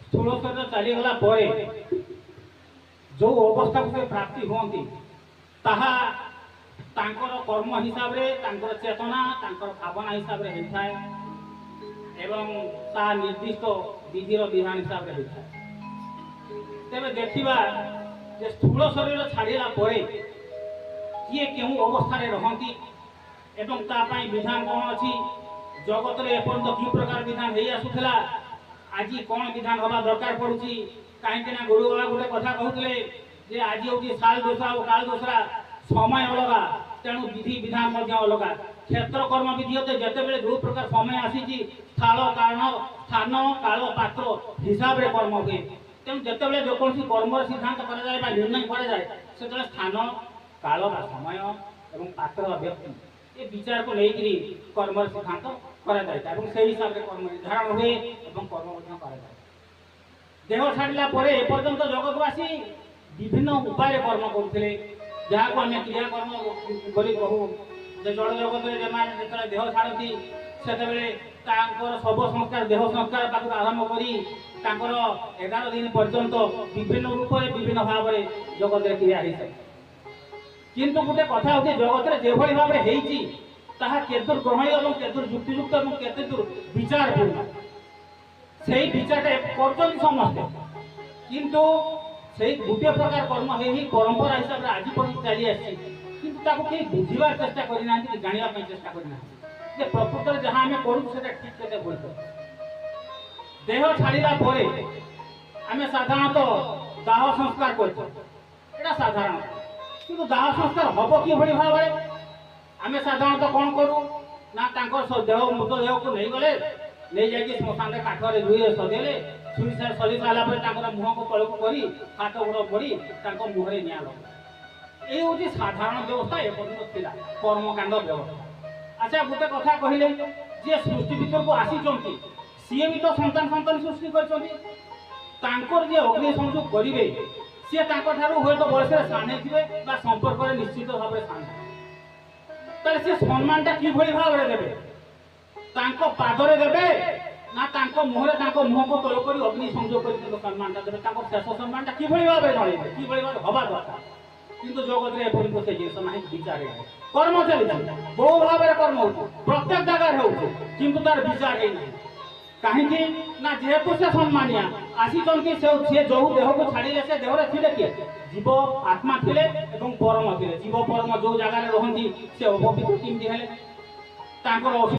स्थूल शरीर चलीगला जो अवस्था को से प्राप्ति होती ताहा तांकर कर्म हिसाब रे तांकर चेतना तांकर भावना हिसाब रे होता है एवं ता निर्दिष्ट विधिर विधान हिसाब रे होता है। तेरे देखिबा जे स्थूल शरीर छाड़िला परे किए केउ अवस्था रे रहंती एवं ता पई विधान कोन अछि जगत रे एपर्यंत की प्रकार विधान हेई आसुथला आज कौन विधान हवा दरकार पड़ुची कहीं गुरु बाबा गोटे कथा कहते जे आज हूँ साल दोसरा और काल दोसरा समय अलगा तेणु विधि विधान अलगा क्षेत्र कर्म विधि होते जिते जो प्रकार समय आसी स्थान काल पात्र हिसाब रे कर्म हुए तेणु जिते जो कौन कर्म सिद्धांत कराए निर्णय कराए से स्थान काल समय और पात्र व्यक्ति ये विचार को लेकर कर्म सिद्धांत कराए से हिसाब से कर्म निर्धारण हुए और कर्म कराए। देह छाड़ा एपर्यंत जगतवासी विभिन्न उपाय कर्म करते जहाँ को आम क्रियाकर्म कहू जड़ जगत जो देह छाड़ती से शव संस्कार देह संस्कार पाक आरंभ कर 11 दिन पर्यंत विभिन्न रूप में विभिन्न भाव में जगत में क्रिया हो किंतु गोटे कथा होती जगत में जो भाव में केतुर ग्रहणीय और केतुर युक्तियुक्त और केतुर विचारपूर्ण से विचार कर समस्ते किंतु से गोटे प्रकार कर्म ही परंपरा हिसाब से आज पर्यटन चली आसी कि बुझार चेष्टा करना जानवाई चेष्टा करना प्रकृत जहाँ आम करूँ ठीक के भूल देह छाड़ा आम साधारणतः दाह संस्कार कर साधारण कि दाह संस्कार हम कि भाव में आम साधारणतः कौन करूँ ना देह मृतदेह को नहीं गले नहीं जाकि श्मशान काठरे धुई सजेले सजी सारापर मुह को तल को कर हाथ गोड़ पड़ी मुहरे निआ लगे ये हूँ साधारण व्यवस्था एपर्यंत कर्मकांड व्यवस्था। अच्छा गोटे कथा कहले जे सृष्टि भीतर को आसी सी भी तो संतान संतान सृष्टि कर अग्नि संयोग करेंगे सी हूँ तो बयस साने थे संपर्क निश्चित भाव में साने से सम्मान कि भाव में देवे पादरे देवे ना मुहरे मुह को तल कर अग्नि संयोग कर सम्मान देवे शेष सम्मान कि भाव में जन कि हवा दरकार किंतु जगत में एपर्यंत से जिन ना विचार कर्म चली बहु भाव में कर्म हो प्रत्येक जगार हो किंतु तार विचार है कहीं ना जेहेतु से सम्मानिया आसी से जो देह को छाड़े से देहरे थे किए जीव आत्मा थे परम थे जीव परम जो जगार रहती से अवभित केमती